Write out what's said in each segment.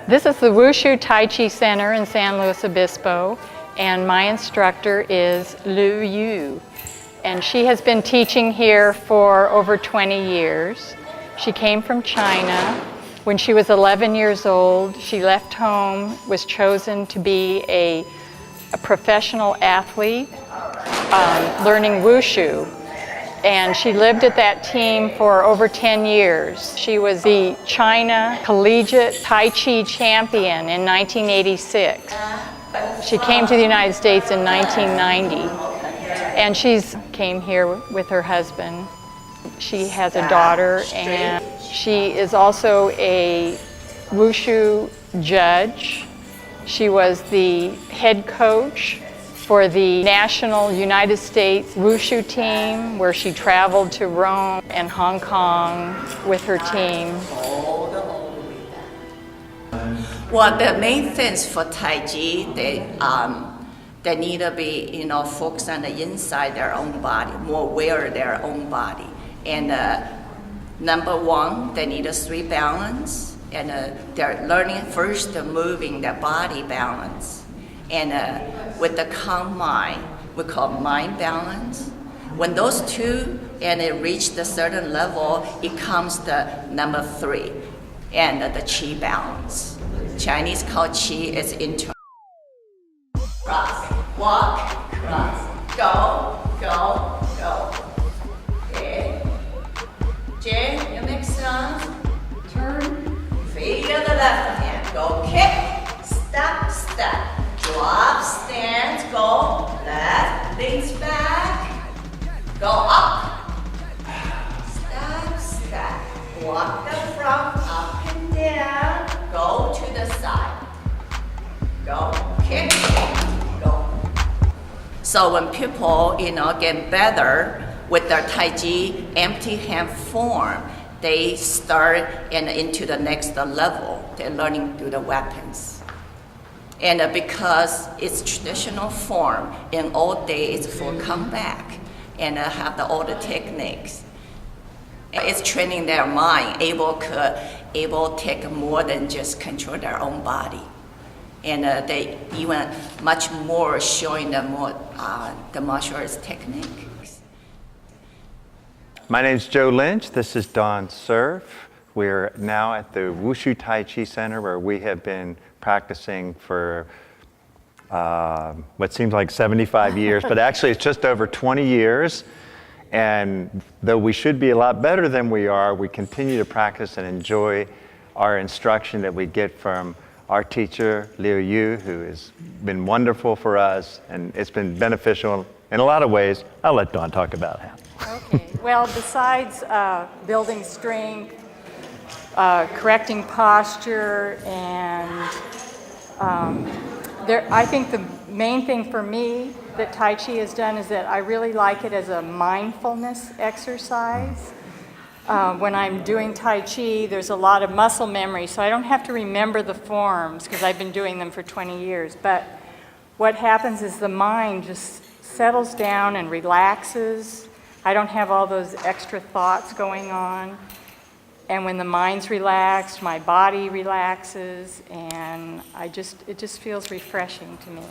This is the Wushu Taichi Center in San Luis Obispo, and my instructor is Liu Yu. And she has been teaching here for over 20 years. She came from China. When she was 11 years old, she left home, was chosen to be a professional athlete, learning Wushu. And she lived at that team for over 10 years. She was the China Collegiate Tai Chi champion in 1986. She came to the United States in 1990. And she's came here with her husband. She has a daughter, and she is also a Wushu judge. She was the head coach for the national United States Wushu team, where she traveled to Rome and Hong Kong with her team. Well, the main things for Tai Chi, they need to be, focused on the inside their own body, more aware of their own body. And number one, they need a street balance, and they're learning first moving their body balance. And with the calm mind, we call mind balance. When those two and it reach a certain level, it comes the number three, and the Qi balance. Chinese call Qi is internal. Cross, walk, cross, go, go, go. Okay. Jay, your next sound. Turn, feel the left hand. Go kick, step, step. Drop, stand, go, left, leans back, go up, step, step, walk the front, up and down, go to the side, go, kick, go. So when people, get better with their Tai Chi empty hand form, they start into the next level. They're learning through the weapons. And because it's traditional form, in old days for comeback, and have all the techniques. It's training their mind, able to take more than just control their own body. And they even much more showing them more the martial arts techniques. My name's Joe Lynch. This is Don Surf. We're now at the Wushu Taichi Center, where we have been practicing for what seems like 75 years, but actually it's just over 20 years. And though we should be a lot better than we are, we continue to practice and enjoy our instruction that we get from our teacher, Liu Yu, who has been wonderful for us, and it's been beneficial in a lot of ways. I'll let Dawn talk about how. Okay. Well, besides building strength, correcting posture, and I think the main thing for me that Tai Chi has done is that I really like it as a mindfulness exercise. When I'm doing Tai Chi, there's a lot of muscle memory, so I don't have to remember the forms because I've been doing them for 20 years. But what happens is the mind just settles down and relaxes. I don't have all those extra thoughts going on. And when the mind's relaxed, my body relaxes, and it just feels refreshing to me.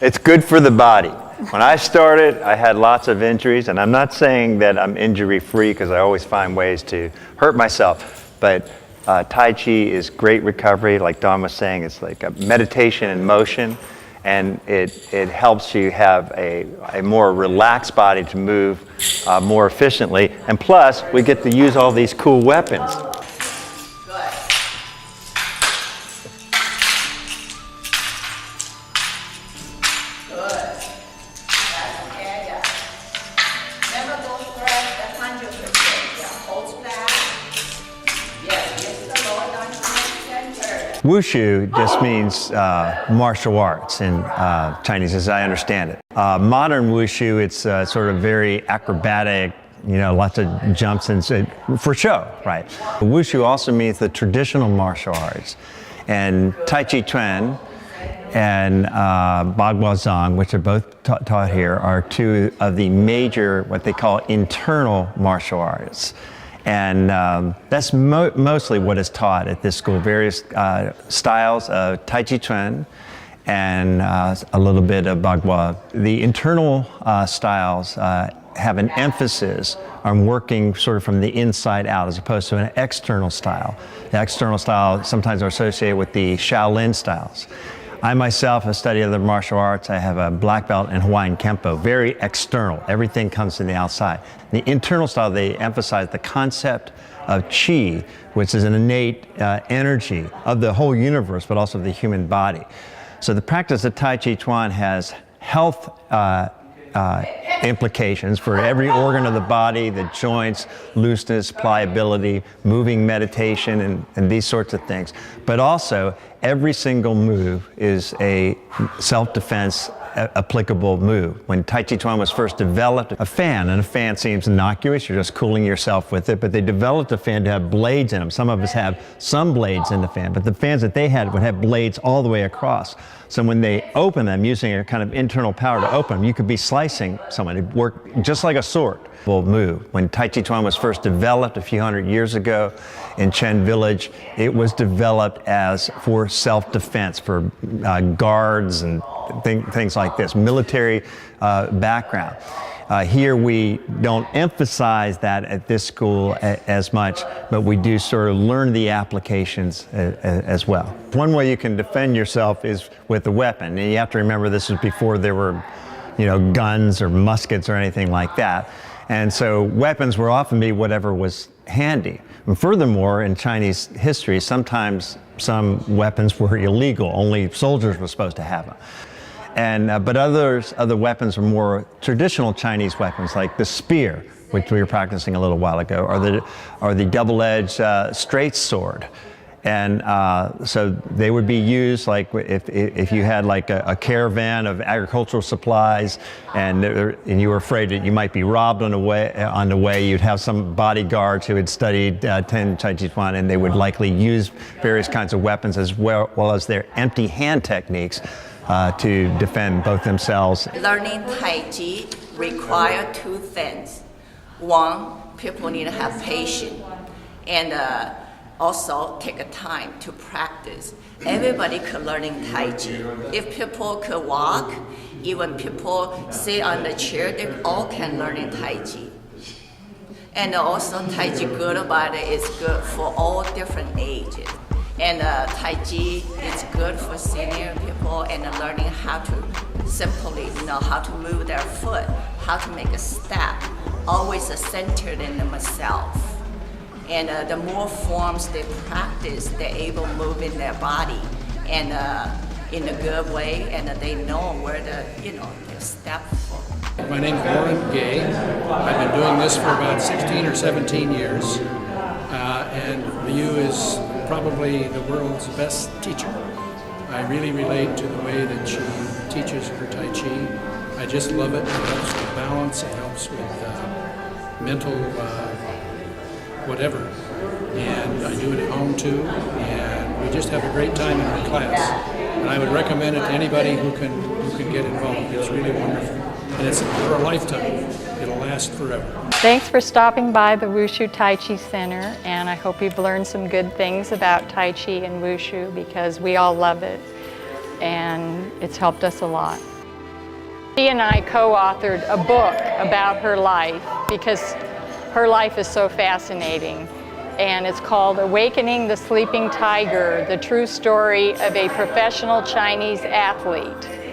It's good for the body. When I started, I had lots of injuries, and I'm not saying that I'm injury-free because I always find ways to hurt myself, but Tai Chi is great recovery. Like Don was saying, it's like a meditation in motion, and it helps you have a more relaxed body to move more efficiently. And plus, we get to use all these cool weapons. Good. Good. That's okay, yeah. Never go for the 100%. Yeah, hold back. Yes, lift the lower down to the center. Wushu just means martial arts in Chinese, as I understand it. Modern Wushu, it's sort of very acrobatic, lots of jumps and for show, right? Wushu also means the traditional martial arts. And Tai Chi Chuan and Bagua Zhang, which are both taught here, are two of the major, what they call internal martial arts. And that's mostly what is taught at this school, various styles of Tai Chi Chuan and a little bit of Bagua. The internal styles have an emphasis on working sort of from the inside out as opposed to an external style. The external style sometimes are associated with the Shaolin styles. I myself have studied other martial arts. I have a black belt in Hawaiian Kempo, very external. Everything comes from the outside. The internal style, they emphasize the concept of Qi, which is an innate energy of the whole universe, but also of the human body. So the practice of Tai Chi Chuan has health implications for every organ of the body, the joints, looseness, pliability, moving meditation, and these sorts of things. But also, every single move is a self-defense applicable move. When Tai Chi Chuan was first developed, a fan seems innocuous, you're just cooling yourself with it, but they developed a fan to have blades in them. Some of us have some blades in the fan, but the fans that they had would have blades all the way across. So when they open them, using a kind of internal power to open them, you could be slicing someone. It worked just like a sword. Move. When Tai Chi Chuan was first developed a few hundred years ago in Chen Village, it was developed as for self-defense, for guards and things like this, military background. Here we don't emphasize that at this school as much, but we do sort of learn the applications as well. One way you can defend yourself is with a weapon. And you have to remember this was before there were, guns or muskets or anything like that. And so weapons would often be whatever was handy. And furthermore, in Chinese history, sometimes some weapons were illegal. Only soldiers were supposed to have them. And, but other weapons were more traditional Chinese weapons, like the spear, which we were practicing a little while ago, or the double-edged straight sword. And so they would be used like if you had like a caravan of agricultural supplies and you were afraid that you might be robbed on the way, you'd have some bodyguards who had studied Tai Chi Chuan, and they would likely use various kinds of weapons as well as their empty hand techniques to defend both themselves. Learning Tai Chi requires two things. One, people need to have patience, and also take a time to practice. Everybody could learn Tai Chi. If people could walk, even people sit on the chair, they all can learn Tai Chi. And also Tai Chi good about it is good for all different ages. And Tai Chi is good for senior people and learning how to simply, how to move their foot, how to make a step, always centered in themselves. And the more forms they practice, they're able to move in their body and in a good way, and they know where to, their step. My name's Warren Gay. I've been doing this for about 16 or 17 years, and Liu is probably the world's best teacher. I really relate to the way that she teaches her Tai Chi. I just love it. It helps with balance. It helps with mental whatever, and I do it at home too, and we just have a great time in our class. And I would recommend it to anybody who can get involved. It's really wonderful, and it's for a lifetime. It'll last forever. Thanks for stopping by the Wushu Taichi Center, and I hope you've learned some good things about Tai Chi and Wushu, because we all love it, and it's helped us a lot. She and I co-authored a book about her life, because her life is so fascinating, and it's called Awakening the Sleeping Tiger, the True Story of a Professional Chinese Athlete.